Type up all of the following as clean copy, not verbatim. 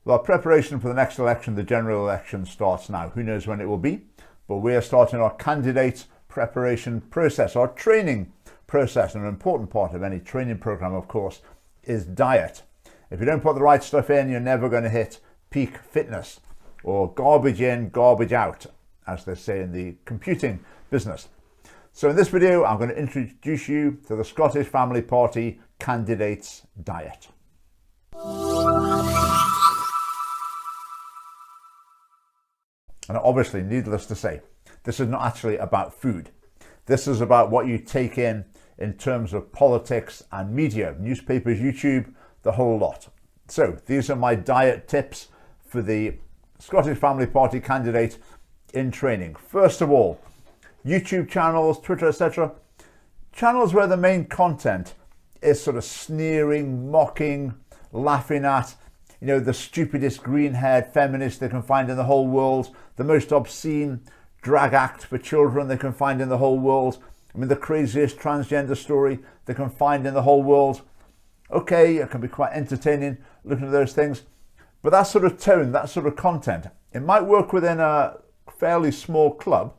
Well, preparation for the next election, the general election, starts now. Who knows when it will be, but we are starting our candidate preparation process, our training process. And an important part of any training program, of course, is diet. If you don't put the right stuff in, you're never going to hit peak fitness, or garbage in, garbage out, as they say in the computing business. So in this video, I'm going to introduce you to the Scottish Family Party candidates' diet. And obviously, needless to say, this is not actually about food. This is about what you take in terms of politics and media, newspapers, YouTube, the whole lot. So these are my diet tips for the Scottish Family Party candidate in training. First of all, YouTube channels, Twitter, etc. Channels where the main content is sort of sneering, mocking, laughing at, you know, the stupidest green-haired feminist they can find in the whole world, the most obscene drag act for children they can find in the whole world, I mean, the craziest transgender story they can find in the whole world. Okay, it can be quite entertaining looking at those things, but that sort of tone, that sort of content, it might work within a fairly small club,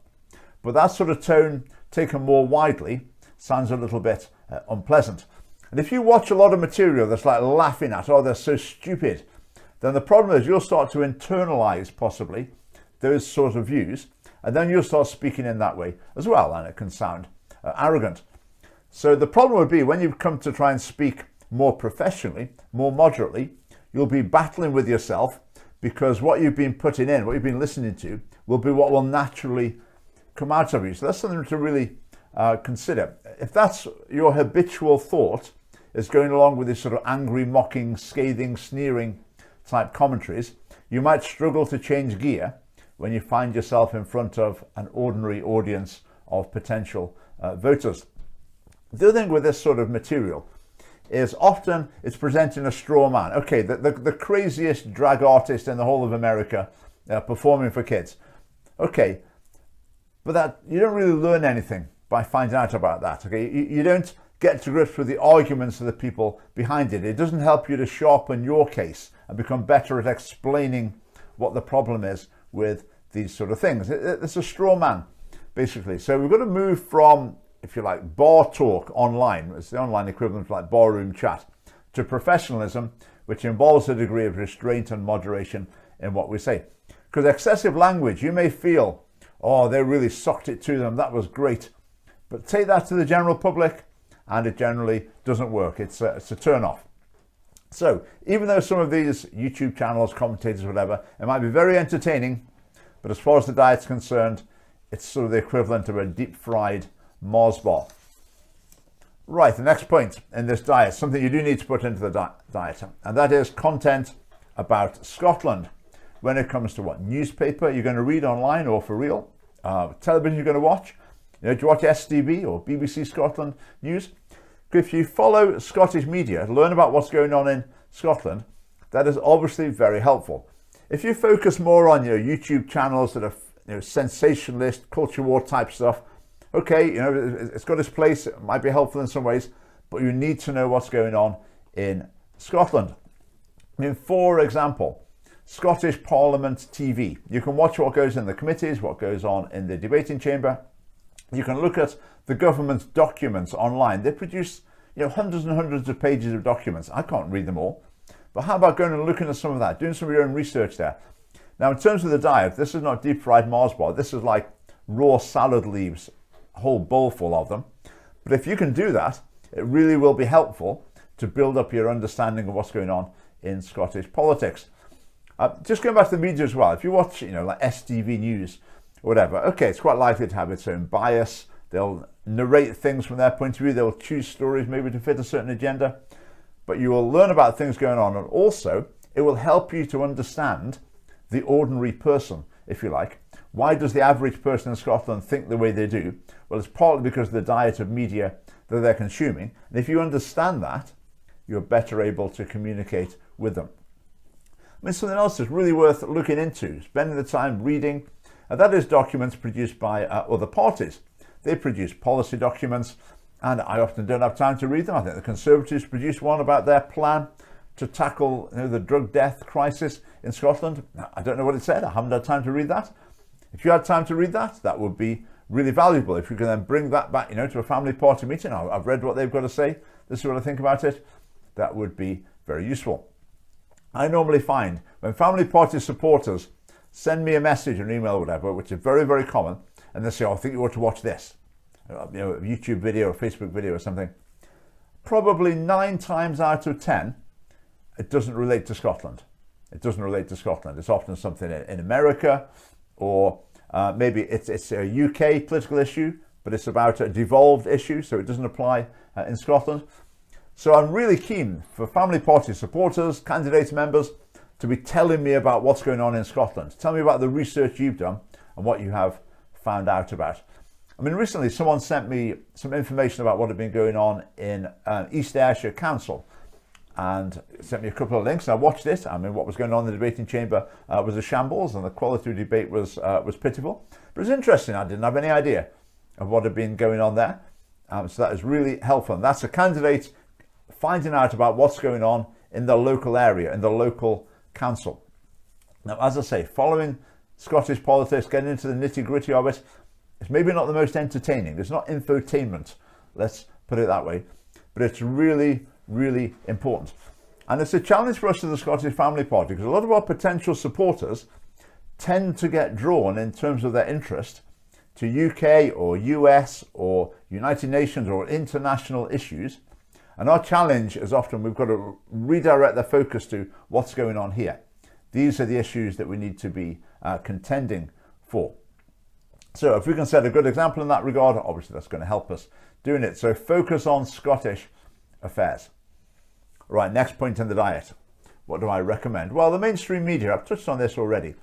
but that sort of tone taken more widely sounds a little bit unpleasant. And if you watch a lot of material that's like laughing at, oh, they're so stupid, then the problem is you'll start to internalize possibly those sort of views, and then you'll start speaking in that way as well, and it can sound arrogant. So the problem would be when you come to try and speak more professionally, more moderately, you'll be battling with yourself, because what you've been putting in, what you've been listening to, will be what will naturally come out of you. So that's something to really consider. If that's your habitual thought, is going along with this sort of angry, mocking, scathing, sneering type commentaries, you might struggle to change gear when you find yourself in front of an ordinary audience of potential voters. The other thing with this sort of material is often it's presenting a straw man. Okay, the craziest drag artist in the whole of America performing for kids. Okay, but that you don't really learn anything by finding out about that. Okay, you don't get to grips with the arguments of the people behind it. It doesn't help you to sharpen your case and become better at explaining what the problem is with these sort of things. It's a straw man, basically. So we've got to move from, if you like, bar talk online, it's the online equivalent of like barroom chat, to professionalism, which involves a degree of restraint and moderation in what we say. Because excessive language, you may feel, oh, they really sucked it to them, that was great. But take that to the general public, and it generally doesn't work. It's a turn off. So even though some of these YouTube channels, commentators, whatever, it might be very entertaining, but as far as the diet's concerned, it's sort of the equivalent of a deep fried Mars bar. Right, the next point in this diet, something you do need to put into the diet, and that is content about Scotland. When it comes to what newspaper you're going to read online or for real, television you're going to watch. You know, do you watch STV or BBC Scotland News? If you follow Scottish media, learn about what's going on in Scotland, that is obviously very helpful. If you focus more on your YouTube channels that are sensationalist, culture war type stuff, okay, you know, it's got its place, it might be helpful in some ways, but you need to know what's going on in Scotland. I mean, for example, Scottish Parliament TV. You can watch what goes in the committees, what goes on in the debating chamber. You can look at the government's documents online. They produce, you know, hundreds and hundreds of pages of documents. I can't read them all. But how about going and looking at some of that, doing some of your own research there? Now, in terms of the diet, this is not deep fried Mars bar. This is like raw salad leaves, a whole bowl full of them. But if you can do that, it really will be helpful to build up your understanding of what's going on in Scottish politics. Just going back to the media as well, if you watch, you know, like STV News or whatever, okay, it's quite likely to have its own bias. They'll narrate things from their point of view. They'll choose stories maybe to fit a certain agenda, but you will learn about things going on, and also it will help you to understand the ordinary person, if you like. Why does the average person in Scotland think the way they do? Well, it's partly because of the diet of media that they're consuming, and if you understand that, you're better able to communicate with them. I mean, something else that's really worth looking into, spending the time reading, and that is documents produced by other parties. They produce policy documents, and I often don't have time to read them. I think the Conservatives produced one about their plan to tackle the drug death crisis in Scotland. I don't know what it said. I haven't had time to read that. If you had time to read that, that would be really valuable. If you can then bring that back, to a family party meeting. I've read what they've got to say. This is what I think about it. That would be very useful. I normally find when family party supporters send me a message, an email, or whatever, which is very, very common, and they say, "Oh, I think you ought to watch this," a YouTube video or Facebook video or something. Probably 9 times out of 10, it doesn't relate to Scotland. It doesn't relate to Scotland. It's often something in America, or maybe it's a UK political issue, but it's about a devolved issue, so it doesn't apply in Scotland. So I'm really keen for family party supporters, candidate members, to be telling me about what's going on in Scotland. Tell me about the research you've done and what you have found out about. I mean, recently someone sent me some information about what had been going on in East Ayrshire Council, and sent me a couple of links. I watched it. I mean, what was going on in the debating chamber was a shambles, and the quality of debate was pitiful. But it was interesting. I didn't have any idea of what had been going on there. So that is really helpful. And that's a candidate finding out about what's going on in the local area, in the local council. Now, as I say, following Scottish politics, getting into the nitty-gritty of it, it's maybe not the most entertaining. It's not infotainment, let's put it that way. But it's really, really important. And it's a challenge for us in the Scottish Family Party, because a lot of our potential supporters tend to get drawn in terms of their interest to UK or US or United Nations or international issues. And our challenge is often we've got to redirect the focus to what's going on here. These are the issues that we need to be contending for. So if we can set a good example in that regard, obviously that's going to help us doing it. So focus on Scottish affairs. Right, next point in the diet. What do I recommend? Well, the mainstream media, I've touched on this already.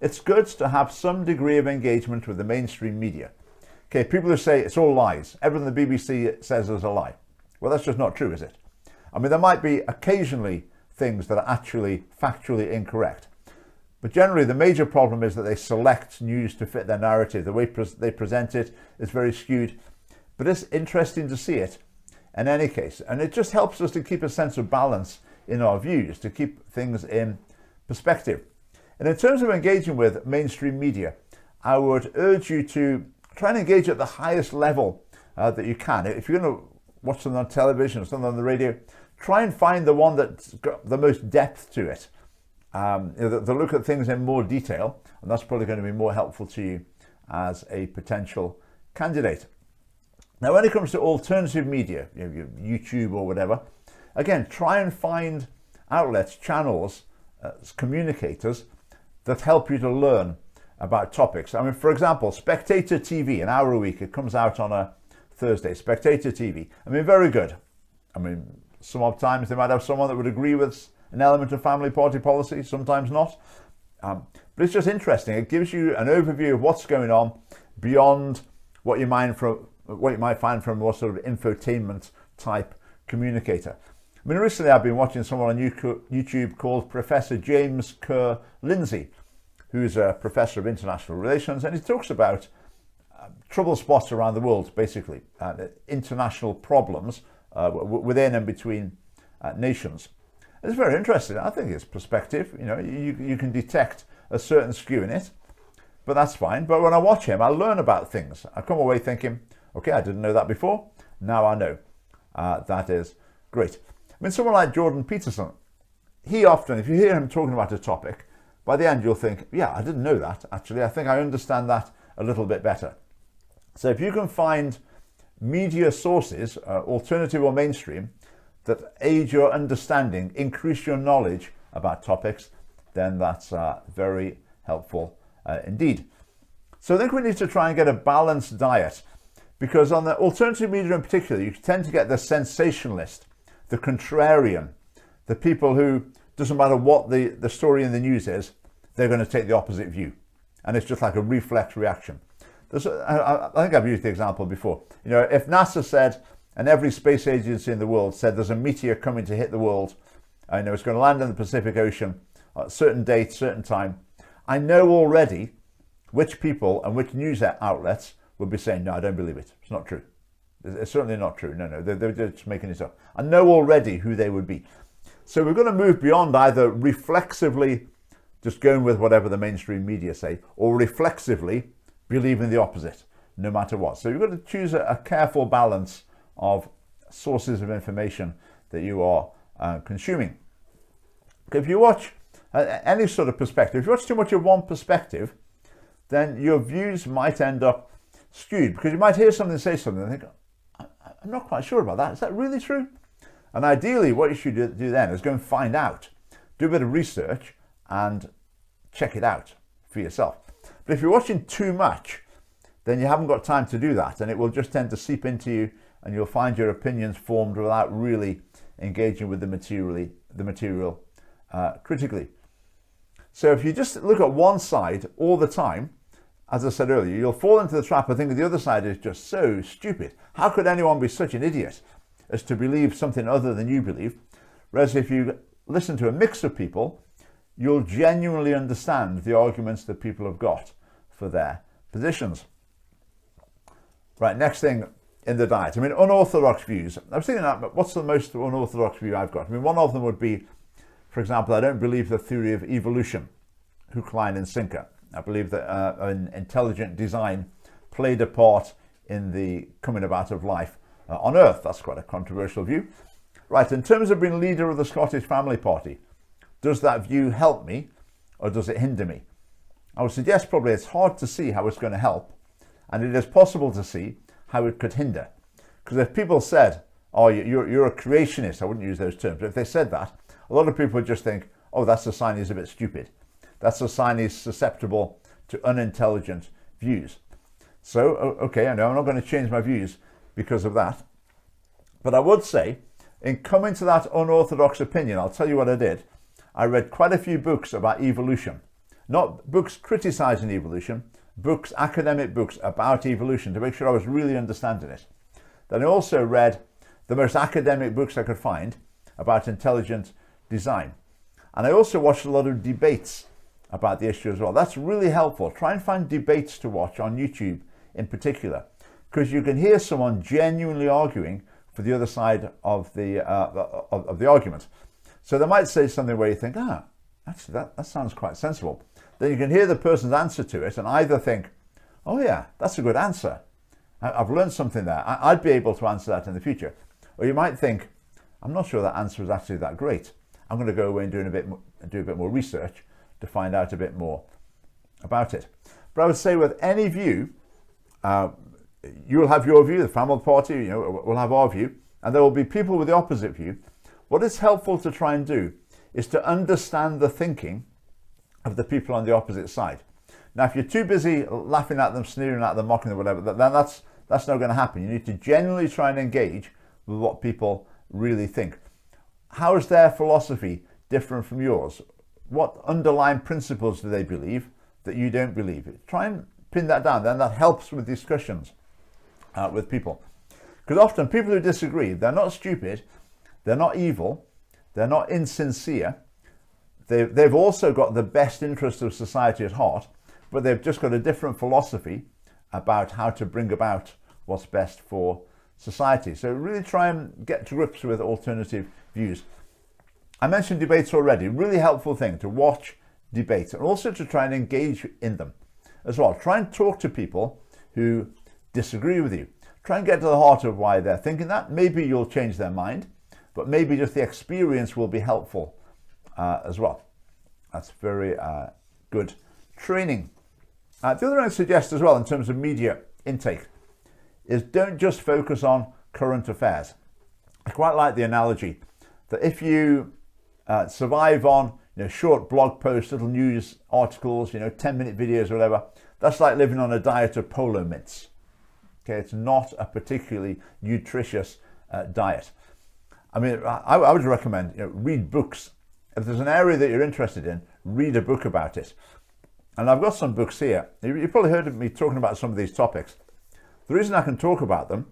It's good to have some degree of engagement with the mainstream media. Okay, people who say it's all lies, everything the BBC says is a lie. Well, that's just not true, is it? I mean, there might be occasionally things that are actually factually incorrect. But generally, the major problem is that they select news to fit their narrative. The way they present it is very skewed. But it's interesting to see it in any case. And it just helps us to keep a sense of balance in our views, to keep things in perspective. And in terms of engaging with mainstream media, I would urge you to try and engage at the highest level that you can. If you're going to watch something on television or something on the radio, try and find the one that's got the most depth to it. They'll look at things in more detail, and that's probably going to be more helpful to you as a potential candidate. Now, when it comes to alternative media, YouTube or whatever, again, try and find outlets, channels, communicators that help you to learn about topics. I mean, for example, Spectator TV, an hour a week, it comes out on a Thursday. Spectator TV, I mean, very good. I mean, sometimes they might have someone that would agree with an element of family party policy, sometimes not. But it's just interesting. It gives you an overview of what's going on beyond what you might find from a more sort of infotainment type communicator. I mean, recently I've been watching someone on YouTube called Professor James Kerr Lindsay, who's a professor of international relations, and he talks about trouble spots around the world, basically, international problems within and between nations. It's very interesting. I think it's perspective. You can detect a certain skew in it, but that's fine. But when I watch him, I learn about things. I come away thinking, okay, I didn't know that before. Now I know. That is great. I mean, someone like Jordan Peterson, he often, if you hear him talking about a topic, by the end you'll think, yeah, I didn't know that. Actually, I think I understand that a little bit better. So if you can find media sources, alternative or mainstream, that aid your understanding, increase your knowledge about topics, then that's very helpful indeed. So I think we need to try and get a balanced diet, because on the alternative media in particular, you tend to get the sensationalist, the contrarian, the people who, doesn't matter what the story in the news is, they're going to take the opposite view. And it's just like a reflex reaction. I think I've used the example before. If NASA said, and every space agency in the world said there's a meteor coming to hit the world, I know it's going to land in the Pacific Ocean at a certain date, certain time, I know already which people and which news outlets would be saying, no, I don't believe it. It's not true. It's certainly not true. No, they're just making this up. I know already who they would be. So we're going to move beyond either reflexively just going with whatever the mainstream media say, or reflexively believing the opposite, no matter what. So you've got to choose a careful balance of sources of information that you are consuming. If you watch any sort of perspective, if you watch too much of one perspective, then your views might end up skewed, because you might hear something, say something, and think, I'm not quite sure about that. Is that really true? And ideally, what you should do then is go and find out, do a bit of research and check it out for yourself. But if you're watching too much, then you haven't got time to do that, and it will just tend to seep into you, and you'll find your opinions formed without really engaging with the material critically. So if you just look at one side all the time, as I said earlier, you'll fall into the trap of thinking the other side is just so stupid. How could anyone be such an idiot as to believe something other than you believe? Whereas if you listen to a mix of people, you'll genuinely understand the arguments that people have got for their positions. Right, next thing in the diet. I mean, unorthodox views. I was thinking that, but what's the most unorthodox view I've got? I mean, one of them would be, for example, I don't believe the theory of evolution, hook, line and sinker. I believe that an intelligent design played a part in the coming about of life on Earth. That's quite a controversial view. Right, in terms of being leader of the Scottish Family Party, does that view help me or does it hinder me? I would suggest probably it's hard to see how it's going to help, and it is possible to see how it could hinder. Because if people said, oh, you're a creationist, I wouldn't use those terms, but if they said that, a lot of people would just think, oh, that's a sign he's a bit stupid. That's a sign he's susceptible to unintelligent views. So, okay, I know I'm not going to change my views because of that. But I would say, in coming to that unorthodox opinion, I'll tell you what I did. I read quite a few books about evolution. Not books criticizing evolution, books, academic books about evolution, to make sure I was really understanding it. Then I also read the most academic books I could find about intelligent design. And I also watched a lot of debates about the issue as well. That's really helpful. Try and find debates to watch on YouTube in particular, because you can hear someone genuinely arguing for the other side of the argument. So they might say something where you think, actually that sounds quite sensible. Then you can hear the person's answer to it and either think, oh yeah, that's a good answer. I've learned something there. I'd be able to answer that in the future. Or you might think, I'm not sure that answer is actually that great. I'm going to go away and do a bit more research to find out a bit more about it. But I would say with any view, you'll have your view, the Family Party, will have our view, and there will be people with the opposite view. What is helpful to try and do is to understand the thinking of the people on the opposite side. Now, if you're too busy laughing at them, sneering at them, mocking them, whatever, then that's not going to happen. You need to genuinely try and engage with what people really think. How is their philosophy different from yours? What underlying principles do they believe that you don't believe? Try and pin that down, then that helps with discussions with people. Because often people who disagree, they're not stupid, they're not evil, they're not insincere, they've also got the best interest of society at heart, but they've just got a different philosophy about how to bring about what's best for society. So really try and get to grips with alternative views. I mentioned debates already. Really helpful thing to watch debates and also to try and engage in them as well. Try and talk to people who disagree with you. Try and get to the heart of why they're thinking that. Maybe you'll change their mind, but maybe just the experience will be helpful as well. That's very good training. The other thing I'd suggest as well in terms of media intake is don't just focus on current affairs. I quite like the analogy that if you survive on short blog posts, little news articles, 10-minute videos or whatever, that's like living on a diet of polo mints. Okay, it's not a particularly nutritious diet. I mean, I would recommend read books. If there's an area that you're interested in, read a book about it. And I've got some books here. You've probably heard of me talking about some of these topics. The reason I can talk about them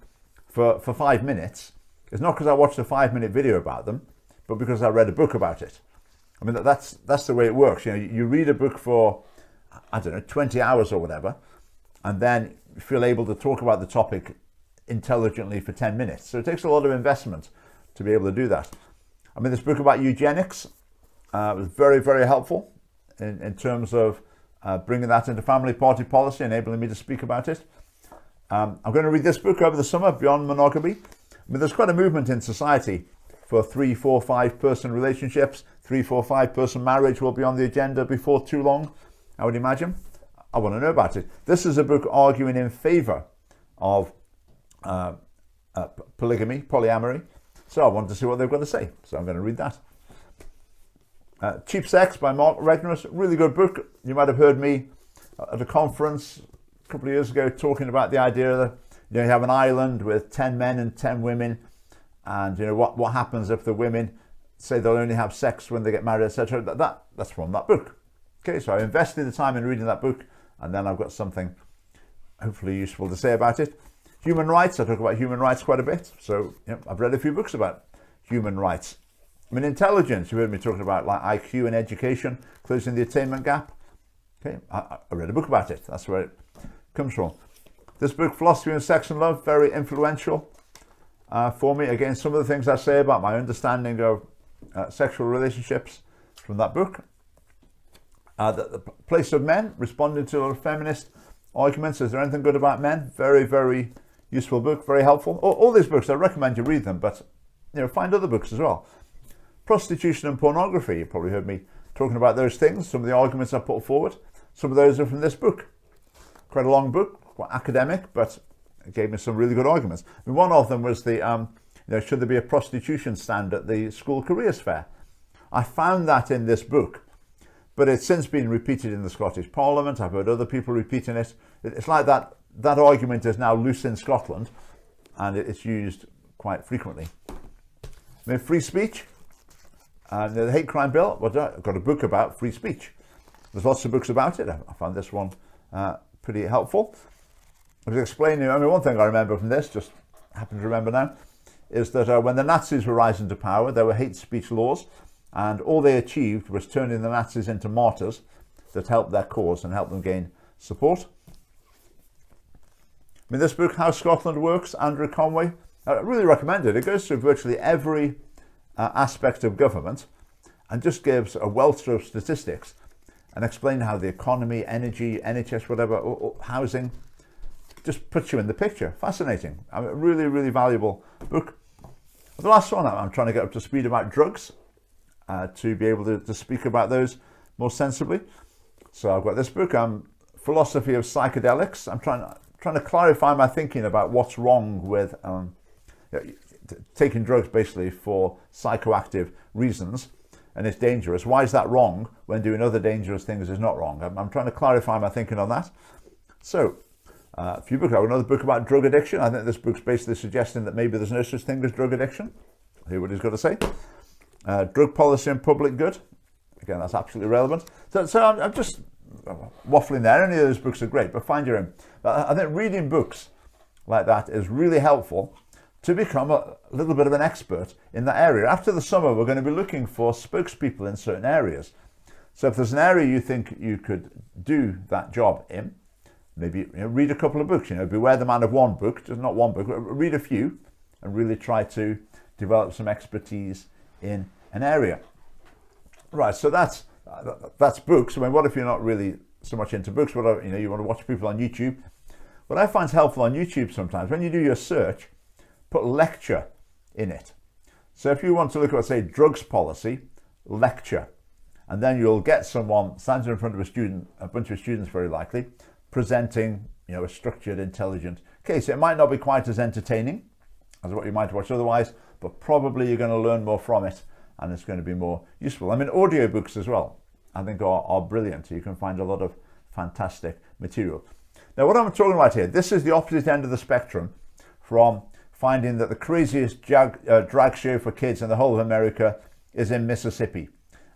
for 5 minutes is not because I watched a 5-minute video about them, but because I read a book about it. I mean, that's the way it works. You read a book for, 20 hours or whatever, and then you feel able to talk about the topic intelligently for 10 minutes. So it takes a lot of investment to be able to do that. I mean, this book about eugenics was very, very helpful in terms of bringing that into family party policy, enabling me to speak about it. I'm going to read this book over the summer, Beyond Monogamy. I mean, there's quite a movement in society for 3, 4, 5 person relationships. 3, 4, 5 person marriage will be on the agenda before too long, I would imagine. I want to know about it. This is a book arguing in favour of polygamy, polyamory. So I wanted to see what they've got to say. So I'm going to read that. Cheap Sex by Mark Regnerus, really good book. You might have heard me at a conference a couple of years ago talking about the idea that you have an island with 10 men and 10 women, and what happens if the women say they'll only have sex when they get married, etc. That's from that book. Okay, so I invested the time in reading that book, and then I've got something hopefully useful to say about it. Human rights, I talk about human rights quite a bit, so I've read a few books about human rights. I mean, intelligence, you heard me talking about like IQ and education, closing the attainment gap. Okay, I read a book about it. That's where it comes from. This book, Philosophy on Sex and Love, very influential for me. Again, some of the things I say about my understanding of sexual relationships from that book. The Place of Men, responding to a lot of feminist arguments. Is there anything good about men? Very, very useful book, very helpful. All these books, I recommend you read them, but find other books as well. Prostitution and pornography, you probably heard me talking about those things, some of the arguments I put forward. Some of those are from this book. Quite a long book, quite academic, but it gave me some really good arguments. I mean, one of them was the, should there be a prostitution stand at the school careers fair? I found that in this book, but it's since been repeated in the Scottish Parliament. I've heard other people repeating it. It's like that argument is now loose in Scotland, and it's used quite frequently. I mean, free speech, the hate crime bill, I've got a book about free speech. There's lots of books about it. I found this one pretty helpful. I was explaining, one thing I remember from this, just happen to remember now, is that when the Nazis were rising to power, there were hate speech laws, and all they achieved was turning the Nazis into martyrs that helped their cause and helped them gain support. I mean, this book, How Scotland Works, Andrew Conway, I really recommend it. It goes through virtually every aspect of government and just gives a welter of statistics and explain how the economy, energy, NHS, whatever, or housing, just puts you in the picture. Fascinating. A really, really valuable book. The last one, I'm trying to get up to speed about drugs to be able to speak about those more sensibly. So I've got this book, Philosophy of Psychedelics. I'm trying to clarify my thinking about what's wrong with taking drugs basically for psychoactive reasons, and it's dangerous. Why is that wrong when doing other dangerous things is not wrong? I'm trying to clarify my thinking on that. So, a few books. I have another book about drug addiction. I think this book's basically suggesting that maybe there's no such thing as drug addiction. I'll hear what he's got to say. Drug policy and public good. Again, that's absolutely relevant. So I'm just waffling there. Any of those books are great, but find your own. I think reading books like that is really helpful to become a little bit of an expert in that area. After the summer, we're going to be looking for spokespeople in certain areas. So if there's an area you think you could do that job in, maybe read a couple of books. Beware the man of one book, just not one book, read a few and really try to develop some expertise in an area. Right, so that's books. I mean, what if you're not really so much into books? You want to watch people on YouTube. What I find helpful on YouTube sometimes, when you do your search, put lecture in it. So if you want to look at, say, drugs policy, lecture, and then you'll get someone standing in front of a bunch of students very likely, presenting, a structured, intelligent case. It might not be quite as entertaining as what you might watch otherwise, but probably you're going to learn more from it, and it's going to be more useful. I mean, audiobooks as well, I think are brilliant. You can find a lot of fantastic material. Now, what I'm talking about here, this is the opposite end of the spectrum from finding that the craziest drag show for kids in the whole of America is in Mississippi.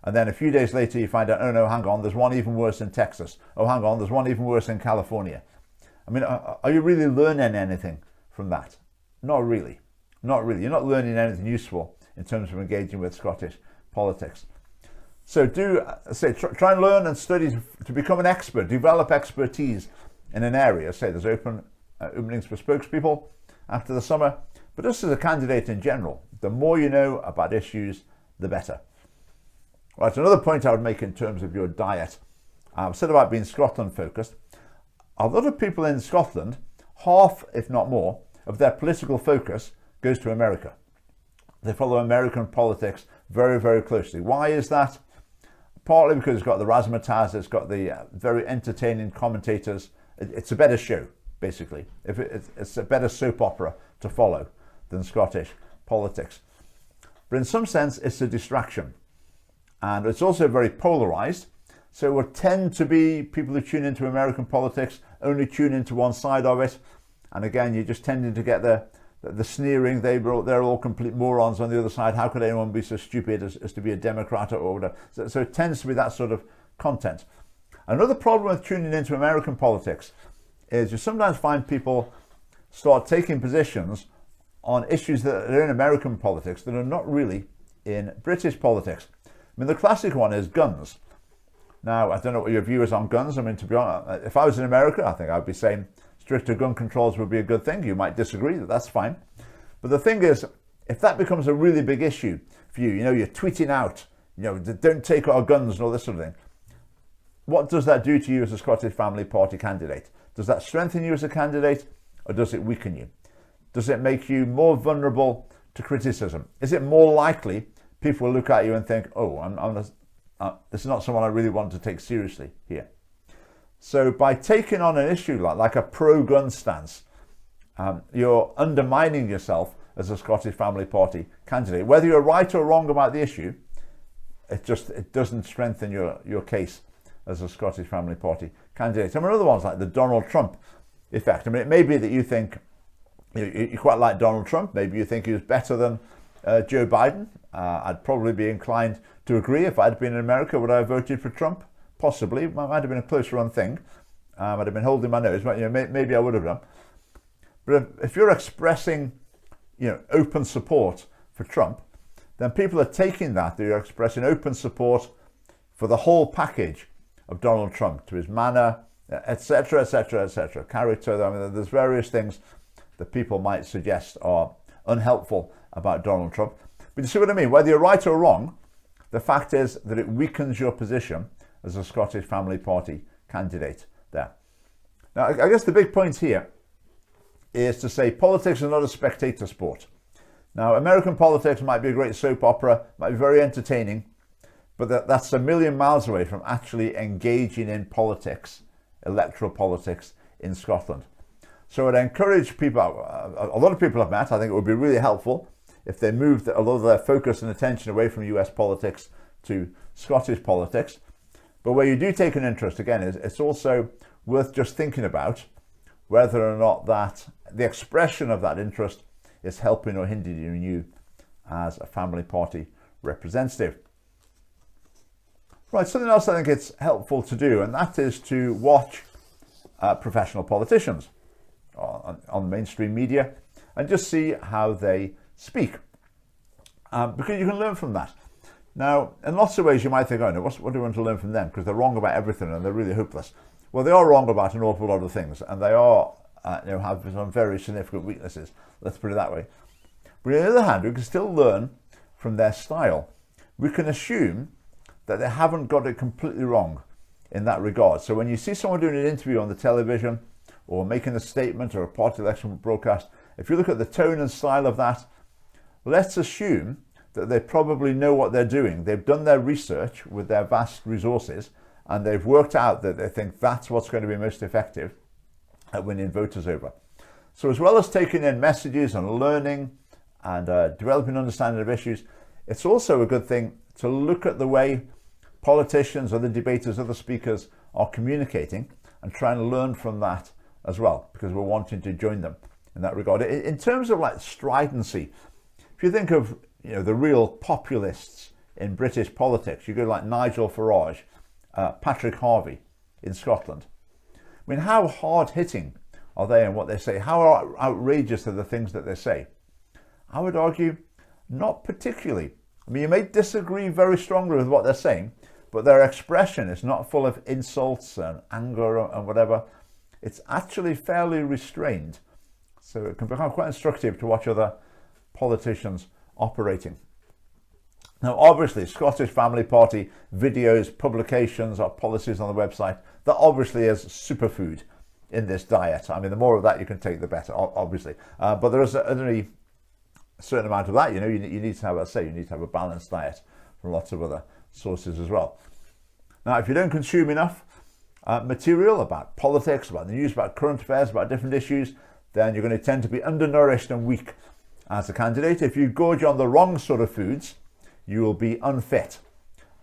And then a few days later you find out, oh no, hang on, there's one even worse in Texas. Oh, hang on, there's one even worse in California. I mean, are you really learning anything from that? Not really. Not really. You're not learning anything useful in terms of engaging with Scottish politics. So try and learn and study to become an expert, develop expertise in an area. Say there's openings for spokespeople after the summer, but just as a candidate in general, the more you know about issues, the better. Right, another point I would make in terms of your diet. I've said about being Scotland focused. A lot of people in Scotland, half, if not more, of their political focus goes to America. They follow American politics very, very closely. Why is that? Partly because it's got the razzmatazz, it's got the very entertaining commentators. It's a better show, basically. It's a better soap opera to follow than Scottish politics. But in some sense, it's a distraction. And it's also very polarized. So it would tend to be people who tune into American politics only tune into one side of it. And again, you're just tending to get the sneering, they're all complete morons on the other side. How could anyone be so stupid as to be a Democrat or whatever? So it tends to be that sort of content. Another problem with tuning into American politics is you sometimes find people start taking positions on issues that are in American politics that are not really in British politics. I mean, the classic one is guns. Now, I don't know what your view is on guns. I mean, to be honest, if I was in America, I think I'd be saying stricter gun controls would be a good thing. You might disagree, that's fine. But the thing is, if that becomes a really big issue for you, you're tweeting out, don't take our guns and all this sort of thing. What does that do to you as a Scottish Family Party candidate? Does that strengthen you as a candidate, or does it weaken you? Does it make you more vulnerable to criticism? Is it more likely people will look at you and think, oh, this is not someone I really want to take seriously here? So by taking on an issue like a pro-gun stance, you're undermining yourself as a Scottish Family Party candidate. Whether you're right or wrong about the issue, it doesn't strengthen your case as a Scottish Family Party candidate. I mean, other ones like the Donald Trump effect. I mean, it may be that you think you quite like Donald Trump. Maybe you think he was better than Joe Biden. I'd probably be inclined to agree. If I'd been in America, would I have voted for Trump? Possibly. It might have been a closer run thing. I'd have been holding my nose, but maybe I would have done. But if you're expressing, open support for Trump, then people are taking that you're expressing open support for the whole package of Donald Trump, to his manner, etc., etc., etc. Character. I mean, there's various things that people might suggest are unhelpful about Donald Trump. But you see what I mean? Whether you're right or wrong, the fact is that it weakens your position as a Scottish Family Party candidate there. Now, I guess the big point here is to say politics is not a spectator sport. Now, American politics might be a great soap opera, might be very entertaining, but that's a million miles away from actually engaging in politics, electoral politics in Scotland. So I'd encourage people, a lot of people I've met, I think it would be really helpful if they moved a lot of their focus and attention away from US politics to Scottish politics. But where you do take an interest, again, it's also worth just thinking about whether or not that the expression of that interest is helping or hindering you as a family party representative. Right, something else I think it's helpful to do, and that is to watch professional politicians on mainstream media and just see how they speak, because you can learn from that. Now, in lots of ways you might think, oh no, what do you want to learn from them? Because they're wrong about everything and they're really hopeless. Well, they are wrong about an awful lot of things, and they are, have some very significant weaknesses. Let's put it that way. But on the other hand, we can still learn from their style. We can assume that they haven't got it completely wrong in that regard. So when you see someone doing an interview on the television or making a statement or a party election broadcast, if you look at the tone and style of that, let's assume that they probably know what they're doing. They've done their research with their vast resources, and they've worked out that they think that's what's going to be most effective at winning voters over. So as well as taking in messages and learning and developing understanding of issues, it's also a good thing to look at the way politicians, other debaters, other speakers are communicating and try and learn from that as well, because we're wanting to join them in that regard. In terms of like stridency, if you think of the real populists in British politics, you go like Nigel Farage, Patrick Harvey in Scotland. I mean, how hard-hitting are they in what they say? How outrageous are the things that they say? I would argue not particularly. I mean, you may disagree very strongly with what they're saying, but their expression is not full of insults and anger and whatever. It's actually fairly restrained. So it can become quite instructive to watch other politicians operating. Now, obviously, Scottish Family Party videos, publications, or policies on the website, that obviously is superfood in this diet. I mean, the more of that you can take, the better, obviously. But there is only a certain amount of that. You know, you need to have, I say, you need to have a balanced diet from lots of other sources as well. Now, if you don't consume enough material about politics, about the news, about current affairs, about different issues, then you're going to tend to be undernourished and weak as a candidate. If you gorge on the wrong sort of foods, you will be unfit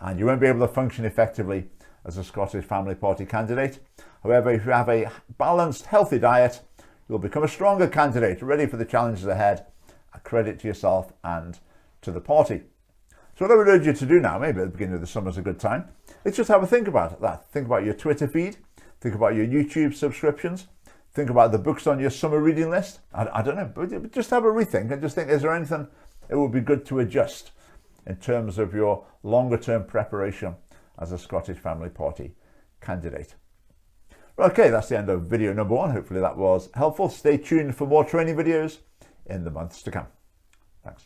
and you won't be able to function effectively as a Scottish Family Party candidate. However, if you have a balanced, healthy diet, you'll become a stronger candidate, ready for the challenges ahead. A credit to yourself and to the party. So what I would urge you to do now, maybe at the beginning of the summer is a good time, is just have a think about that. Think about your Twitter feed, think about your YouTube subscriptions, think about the books on your summer reading list. I don't know, but just have a rethink and just think, is there anything it would be good to adjust in terms of your longer term preparation as a Scottish Family Party candidate? Okay, that's the end of video number 1. Hopefully that was helpful. Stay tuned for more training videos in the months to come. Thanks.